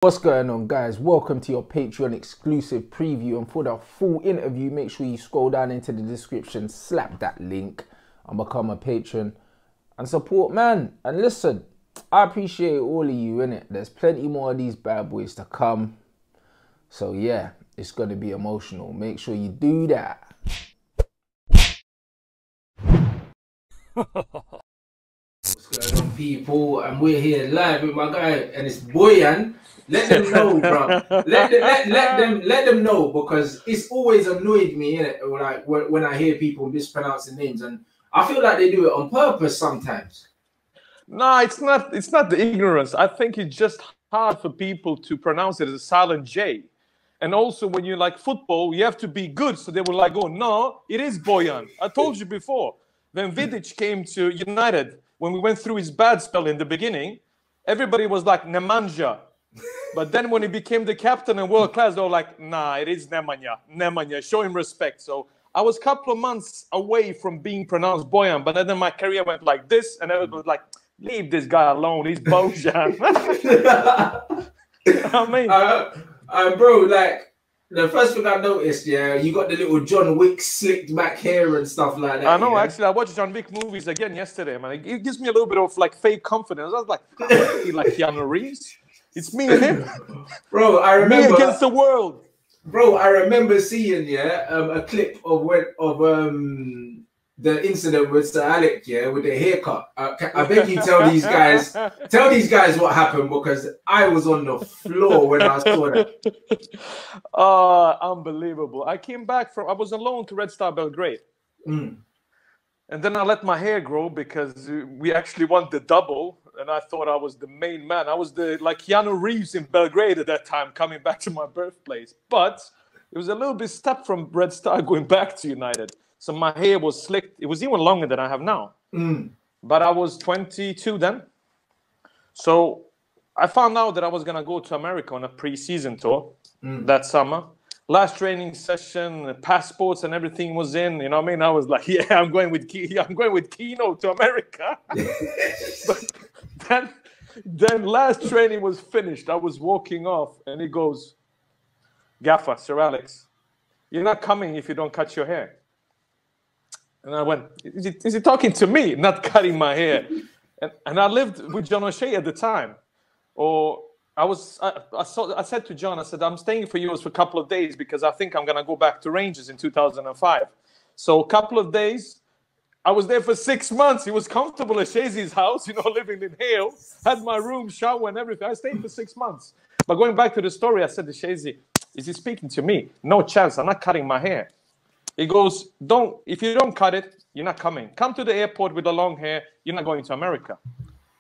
What's going on, guys? Welcome to your Patreon exclusive preview, and for the full interview make sure you scroll down into the description, slap that link and become a patron and support, man. And listen, I appreciate all of you, innit? There's plenty more of these bad boys to come, so yeah, it's gonna be emotional. Make sure you do that. What's going on, people? And we're here live with my guy, and it's Bojan. Let them know, bro. Let them know, because it's always annoyed me, innit? Like when I hear people mispronouncing names, and I feel like they do it on purpose sometimes. No, it's not. It's not the ignorance. I think it's just hard for people to pronounce it as a silent J. And also, when you like football, you have to be good. So they were like, "Oh no, it is Bojan." I told you before. When Vidic came to United, when we went through his bad spell in the beginning, everybody was like Nemanja. But then when he became the captain and world class, they were like, "Nah, it is Nemanja. Nemanja, show him respect." So I was a couple of months away from being pronounced Bojan, but then my career went like this, and everybody was like, "Leave this guy alone. He's Bojan." I mean, bro, like the first thing I noticed, yeah, you got the little John Wick slicked back hair and stuff like that. I know. Yeah? Actually, I watched John Wick movies again yesterday, man. It gives me a little bit of like fake confidence. I was like, I don't feel like Keanu Reeves. It's me and him, bro. I remember me against the world, bro. I remember seeing a clip of the incident with Sir Alec, with the haircut. I beg you, tell these guys what happened, because I was on the floor when I saw that. Oh, unbelievable! I came back I was on loan to Red Star Belgrade, and then I let my hair grow because we actually won the double. And I thought I was the main man. I was like Keanu Reeves in Belgrade at that time, coming back to my birthplace. But it was a little bit step from Red Star going back to United. So my hair was slicked. It was even longer than I have now. But I was 22 then. So I found out that I was going to go to America on a pre-season tour that summer. Last training session, passports and everything was in. You know what I mean? I was like, yeah, I'm going with Kino to America. But then last training was finished. I was walking off, and he goes, "Gaffer, Sir Alex, you're not coming if you don't cut your hair." And I went, is he talking to me, not cutting my hair? And I lived with John O'Shea at the time. Or I said to John, I said, "I'm staying for you for a couple of days because I think I'm going to go back to Rangers in 2005. So a couple of days. I was there for 6 months. He was comfortable at Shazy's house, living in Hale. Had my room, shower, and everything. I stayed for 6 months. But going back to the story, I said to Shazy, "Is he speaking to me?" "No chance. I'm not cutting my hair." He goes, if you don't cut it, you're not coming. Come to the airport with the long hair. You're not going to America."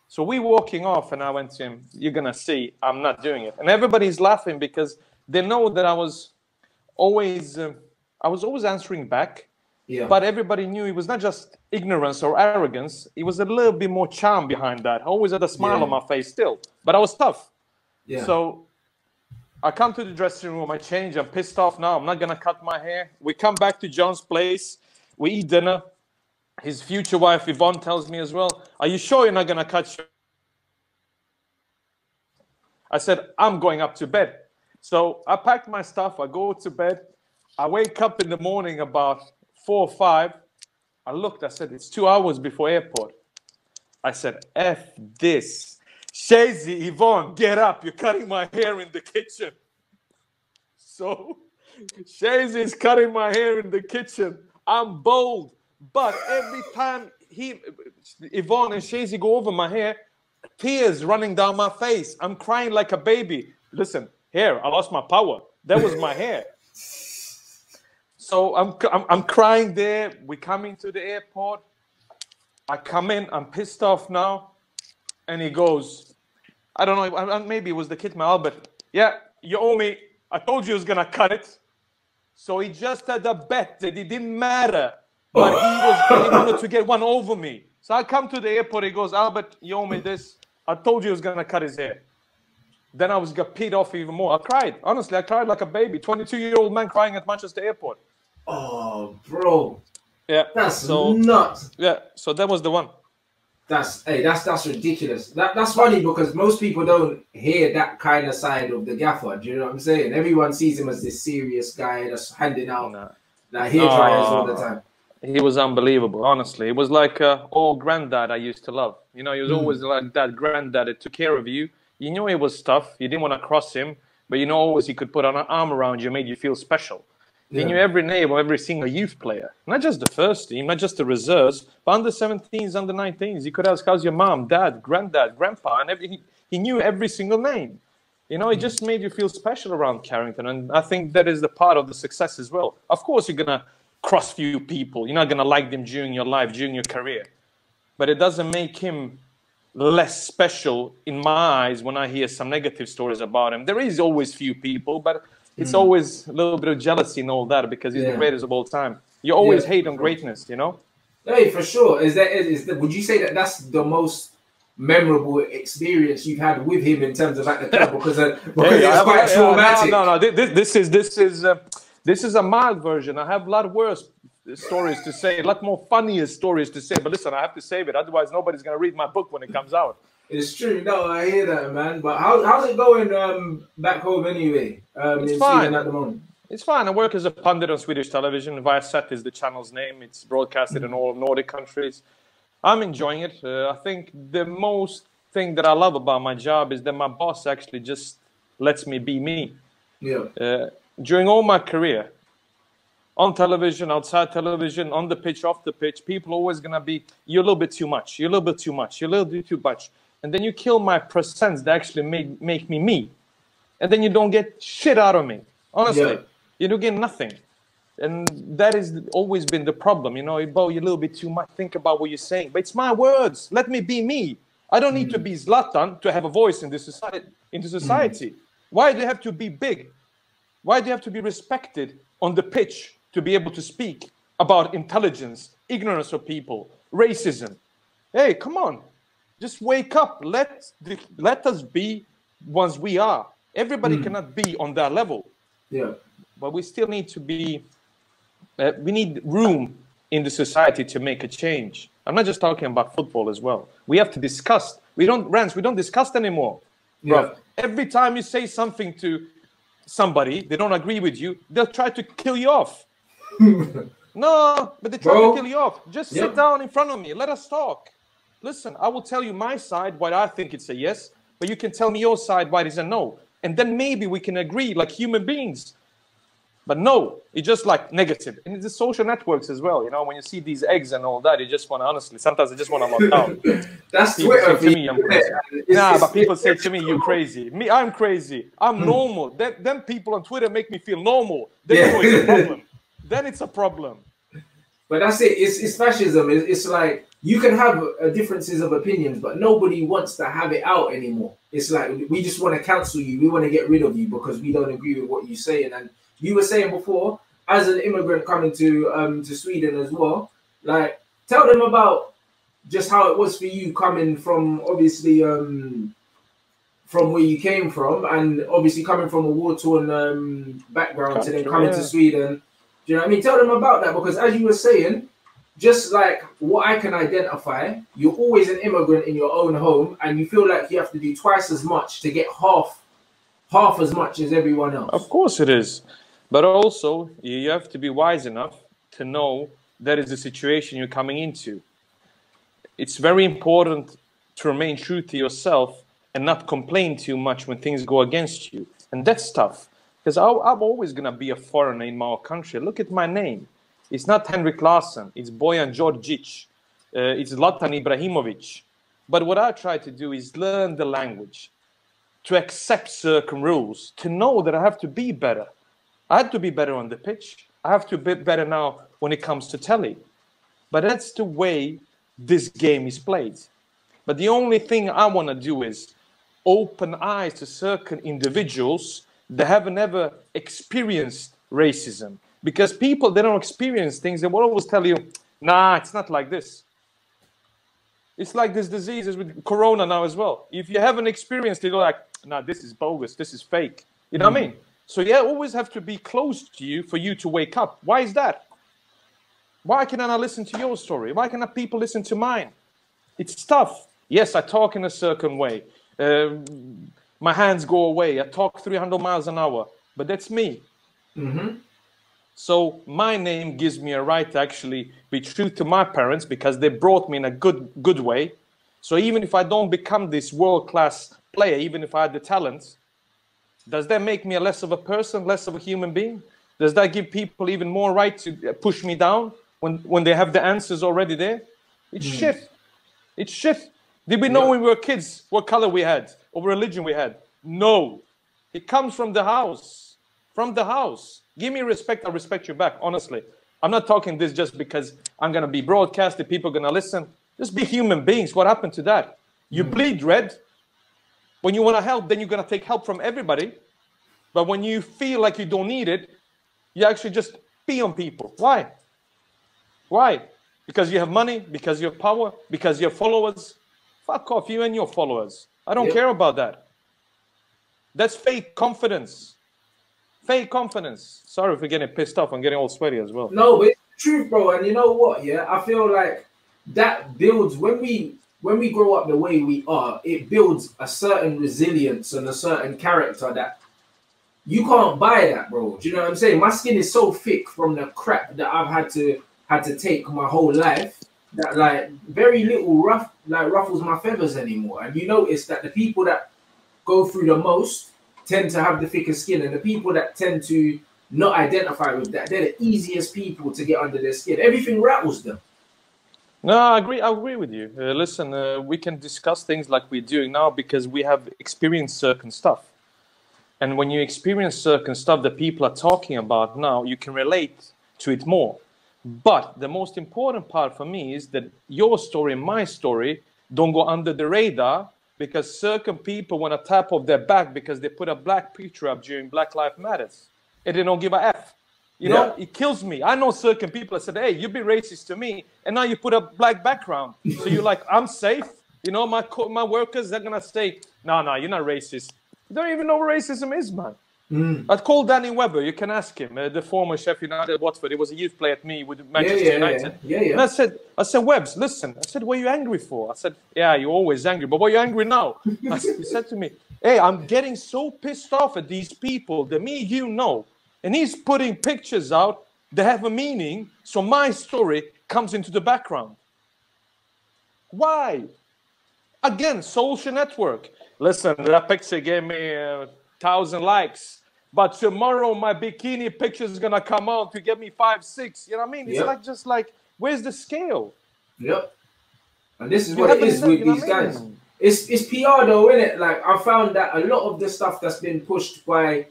So we walking off, and I went to him, "You're going to see, I'm not doing it." And everybody's laughing because they know that I was always answering back. Yeah. But everybody knew it was not just ignorance or arrogance. It was a little bit more charm behind that. I always had a smile on my face still. But I was tough. Yeah. So I come to the dressing room. I change. I'm pissed off now. I'm not going to cut my hair. We come back to John's place. We eat dinner. His future wife, Yvonne, tells me as well, "Are you sure you're not going to cut your..." I said, "I'm going up to bed." So I packed my stuff. I go to bed. I wake up in the morning about 4 or 5. I looked, I said, it's 2 hours before airport. I said, F this. "Shazy, Yvonne, get up. You're cutting my hair in the kitchen." So Shazy is cutting my hair in the kitchen. I'm bold. But every time Yvonne and Shazy go over my hair, tears running down my face. I'm crying like a baby. Listen, here, I lost my power. That was my hair. So I'm crying there. We come into the airport. I come in. I'm pissed off now. And he goes, I don't know, maybe it was the kid, my Albert. "Yeah, you owe me. I told you he was going to cut it." So he just had a bet that it didn't matter. But he wanted to get one over me. So I come to the airport. He goes, "Albert, you owe me this. I told you he was going to cut his hair." Then I got peed off even more. I cried. Honestly, I cried like a baby. 22-year-old man crying at Manchester airport. Oh, bro. Yeah. That's nuts. Yeah, so that was the one. That's ridiculous. That's funny because most people don't hear that kind of side of the gaffer. Do you know what I'm saying? Everyone sees him as this serious guy that's handing out like hair dryers all the time. He was unbelievable, honestly. It was like old granddad I used to love. You know, he was always like that granddad that took care of you. You knew he was tough. You didn't want to cross him, but you know always he could put an arm around you, made you feel special. He knew every name of every single youth player, not just the first team, not just the reserves, but under 17s, under 19s. You could ask, how's your mom, dad, granddad, grandpa, and he knew every single name. You know, it just made you feel special around Carrington, and I think that is the part of the success as well. Of course, you're going to cross few people. You're not going to like them during your life, during your career. But it doesn't make him less special in my eyes when I hear some negative stories about him. There is always few people, but it's always a little bit of jealousy and all that because he's the greatest of all time. You always hate on greatness, you know? Hey, for sure. Would you say that that's the most memorable experience you've had with him in terms of at the club? Because it's quite traumatic. No. This is a mild version. I have a lot worse stories to say, a lot more funnier stories to say. But listen, I have to save it. Otherwise, nobody's going to read my book when it comes out. It's true. No, I hear that, man. But how's it going back home anyway? It's fine. Sweden at the moment. It's fine. I work as a pundit on Swedish television. Viasat is the channel's name. It's broadcasted in all Nordic countries. I'm enjoying it. I think the most thing that I love about my job is that my boss actually just lets me be me. Yeah. During all my career, on television, outside television, on the pitch, off the pitch, people are always going to be, you're a little bit too much, you're a little bit too much, you're a little bit too much. And then you kill my presence that actually make me me. And then you don't get shit out of me. Honestly, you don't get nothing. And that has always been the problem. You know, Bo, you're a little bit too much. Think about what you're saying. But it's my words. Let me be me. I don't need to be Zlatan to have a voice in this society. Why do you have to be big? Why do you have to be respected on the pitch to be able to speak about intelligence, ignorance of people, racism? Hey, come on. Just wake up. Let us be ones we are. Everybody cannot be on that level. Yeah. But we still need to be, we need room in the society to make a change. I'm not just talking about football as well. We have to discuss. Rants, we don't discuss anymore. Bro, every time you say something to somebody, they don't agree with you, they'll try to kill you off. No, but they try to kill you off. Just sit down in front of me. Let us talk. Listen, I will tell you my side, why I think it's a yes, but you can tell me your side, why it is a no. And then maybe we can agree like human beings. But no, it's just like negative. And it's the social networks as well. You know, when you see these eggs and all that, you just want to, honestly, sometimes I just want to lock down. That's people Twitter. Say to me, I'm crazy. But people say to me, you're crazy. Me, I'm crazy. I'm normal. Then people on Twitter make me feel normal. Then it's a problem. Then it's a problem. But that's it. It's fascism. It's like you can have differences of opinions, but nobody wants to have it out anymore. It's like we just want to cancel you. We want to get rid of you because we don't agree with what you're saying. And you were saying before, as an immigrant coming to Sweden as well, like tell them about just how it was for you coming from obviously from where you came from, and obviously coming from a war-torn background to then coming to Sweden. Do you know what I mean? Tell them about that because as you were saying, just like what I can identify, you're always an immigrant in your own home, and you feel like you have to do twice as much to get half as much as everyone else. Of course it is. But also, you have to be wise enough to know that is the situation you're coming into. It's very important to remain true to yourself and not complain too much when things go against you. And that's tough, because I'm always going to be a foreigner in my country. Look at my name. It's not Henrik Larsson. It's Bojan Djordjic. It's Zlatan Ibrahimovic. But what I try to do is learn the language, to accept certain rules, to know that I have to be better. I had to be better on the pitch. I have to be better now when it comes to telly. But that's the way this game is played. But the only thing I want to do is open eyes to certain individuals that haven't ever experienced racism. Because people, they don't experience things, they will always tell you, nah, it's not like this. It's like this disease is with Corona now as well. If you haven't experienced it, you're like, nah, this is bogus, this is fake. You know what I mean? So you always have to be close to you for you to wake up. Why is that? Why can I not listen to your story? Why cannot people listen to mine? It's tough. Yes, I talk in a certain way. My hands go away. I talk 300 miles an hour, but that's me. So my name gives me a right to actually be true to my parents because they brought me in a good way. So even if I don't become this world-class player, even if I had the talents, does that make me a less of a person, less of a human being? Does that give people even more right to push me down when they have the answers already there? It's shit. It's shit. Did we know when we were kids what color we had or religion we had? No. It comes from the house. From the house. Give me respect, I'll respect you back, honestly. I'm not talking this just because I'm going to be broadcasted, people are going to listen. Just be human beings. What happened to that? You bleed red. When you want to help, then you're going to take help from everybody. But when you feel like you don't need it, you actually just pee on people. Why? Why? Because you have money, because you have power, because you have followers. Fuck off, you and your followers. I don't care about that. That's fake confidence. Fake confidence. Sorry for getting pissed off. I'm getting all sweaty as well. No, but it's the truth, bro. And you know what? Yeah, I feel like that builds when we grow up the way we are. It builds a certain resilience and a certain character that you can't buy that, bro. Do you know what I'm saying? My skin is so thick from the crap that I've had to take my whole life that like very little ruffles my feathers anymore. And you notice that the people that go through the most tend to have the thicker skin, and the people that tend to not identify with that, they're the easiest people to get under their skin. Everything rattles them. No, I agree with you. Listen, we can discuss things like we're doing now because we have experienced certain stuff. And when you experience certain stuff that people are talking about now, you can relate to it more. But the most important part for me is that your story and my story don't go under the radar because certain people want to tap off their back because they put a black picture up during Black Lives Matters. And they don't give a F. You know, it kills me. I know certain people that said, hey, you be racist to me. And now you put a black background. So you're like, I'm safe. You know, my workers, they're going to say, no, you're not racist. You don't even know what racism is, man. I'd call Danny Webber. You can ask him, the former Sheffield United Watford. He was a youth player at me with Manchester United. And I said, Webbs, listen. I said, what are you angry for? I said, yeah, you're always angry. But what are you angry now? He said to me, hey, I'm getting so pissed off at these people that you know. And he's putting pictures out that have a meaning. So my story comes into the background. Why? Again, social network. Listen, that picture gave me 1,000 likes. But tomorrow my bikini picture is going to come out to get me 5, 6. You know what I mean? It's just like, where's the scale? Yep. And this is what it is with these guys. It's PR though, isn't it? Like I found that a lot of the stuff that's been pushed by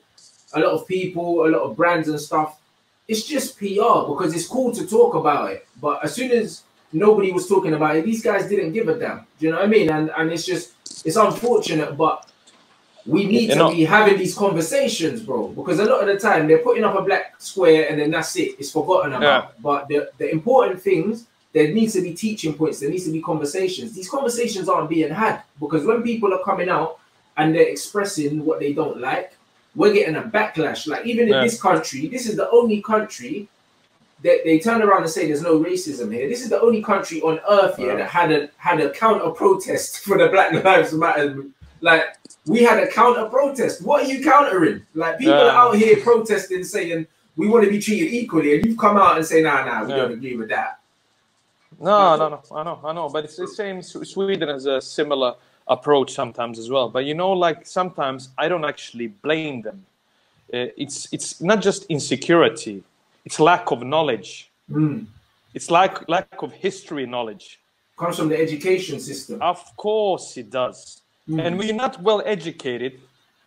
a lot of people, a lot of brands and stuff, it's just PR because it's cool to talk about it. But as soon as nobody was talking about it, these guys didn't give a damn. Do you know what I mean? And it's unfortunate, but we need to be having these conversations, bro, because a lot of the time they're putting up a black square and then that's it. It's forgotten about. But the important things, there needs to be teaching points. There needs to be conversations. These conversations aren't being had because when people are coming out and they're expressing what they don't like, we're getting a backlash. Like even in this country, this is the only country that they turn around and say there's no racism here. This is the only country on earth here that had a counter protest for the Black Lives Matter. Like we had a counter protest. What are you countering? Like people are out here protesting, saying we want to be treated equally, and you've come out and say, nah, we don't agree with that. No, I know. But it's the same. Sweden has a similar approach sometimes as well. But you know, like sometimes I don't actually blame them. It's not just insecurity. It's lack of knowledge. It's lack of history knowledge. Comes from the education system. Of course it does. And when you're not well educated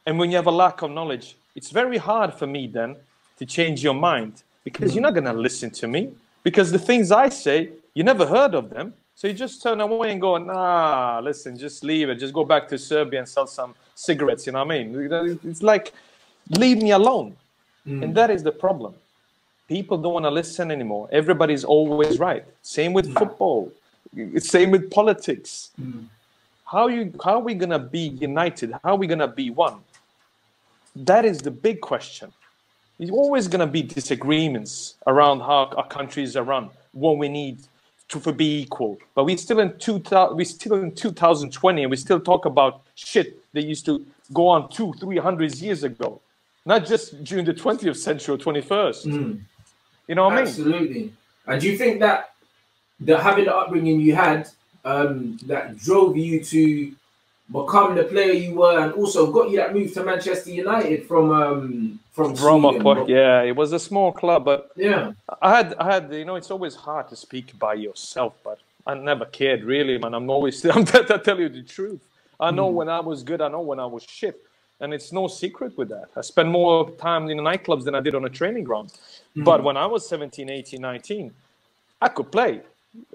and when you have a lack of knowledge, it's very hard for me then to change your mind because you're not going to listen to me because the things I say, you never heard of them. So you just turn away and go, nah, listen, just leave it. Just go back to Serbia and sell some cigarettes. You know what I mean? It's like, leave me alone. And that is the problem. People don't want to listen anymore. Everybody's always right. Same with football. Same with politics. How are we going to be united? How are we going to be one? That is the big question. There's always going to be disagreements around how our countries are run, what we need to be equal. But we still in 2020, and we still talk about shit that used to go on 200-300 years ago, not just during the 20th century or 21st. You know what I mean? Absolutely. And do you think that having the upbringing you had that drove you to become the player you were, and also got you that move to Manchester United from Sweden? Yeah, it was a small club, but yeah, I had you know, it's always hard to speak by yourself, but I never cared really, man. I'm there to tell you the truth. I know when I was good, I know when I was shit, and it's no secret with that. I spent more time in the nightclubs than I did on a training ground. But when I was 17, 18, 19, I could play.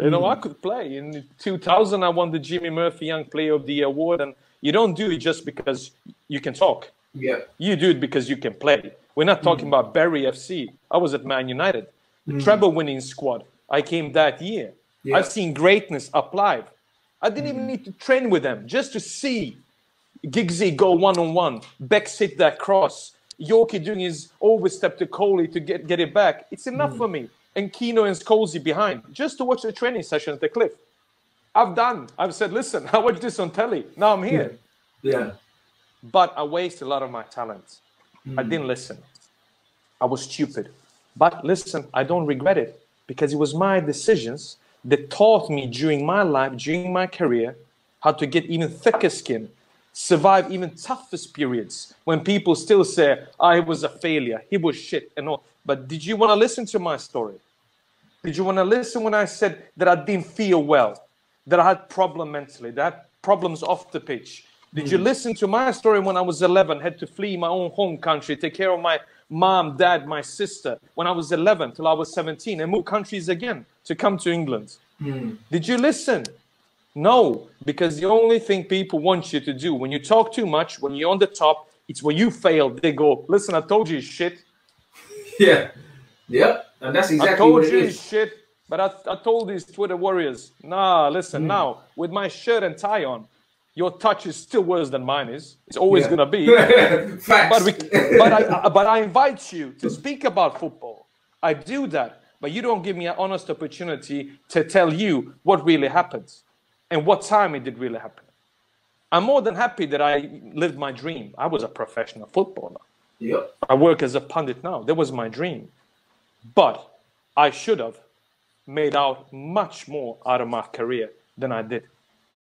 You know, I could play. In 2000, I won the Jimmy Murphy Young Player of the Year award, and you don't do it just because you can talk. Yeah, you do it because you can play. We're not talking about Bury FC. I was at Man United, the treble-winning squad. I came that year. Yeah. I've seen greatness up live. I didn't even need to train with them just to see Giggsy go one-on-one, Beck sit that cross, Yorkie doing his overstep to Coley to get it back. It's enough for me. And Keno and Scholesy behind, just to watch the training session at the Cliff. I've said, listen, I watched this on telly. Now I'm here. Yeah. But I wasted a lot of my talents. I didn't listen. I was stupid. But listen, I don't regret it, because it was my decisions that taught me during my life, during my career, how to get even thicker skin, survive even toughest periods when people still say, I was a failure, he was shit and all. But did you want to listen to my story? Did you want to listen when I said that I didn't feel well, that I had problems mentally, that I had problems off the pitch? Did you listen to my story when I was 11, had to flee my own home country, take care of my mom, dad, my sister, when I was 11 till I was 17, and move countries again to come to England? Did you listen? No, because the only thing people want you to do when you talk too much, when you're on the top, it's when you fail. They go, listen, I told you shit. Yeah. Yep. And that's exactly what it is. I told you shit, but I told these Twitter warriors, nah, listen, now, with my shirt and tie on, your touch is still worse than mine is. It's always going to be. Facts. But I invite you to speak about football. I do that, but you don't give me an honest opportunity to tell you what really happens and what time it did really happen. I'm more than happy that I lived my dream. I was a professional footballer. Yep. I work as a pundit now. That was my dream. But I should have made out much more out of my career than I did.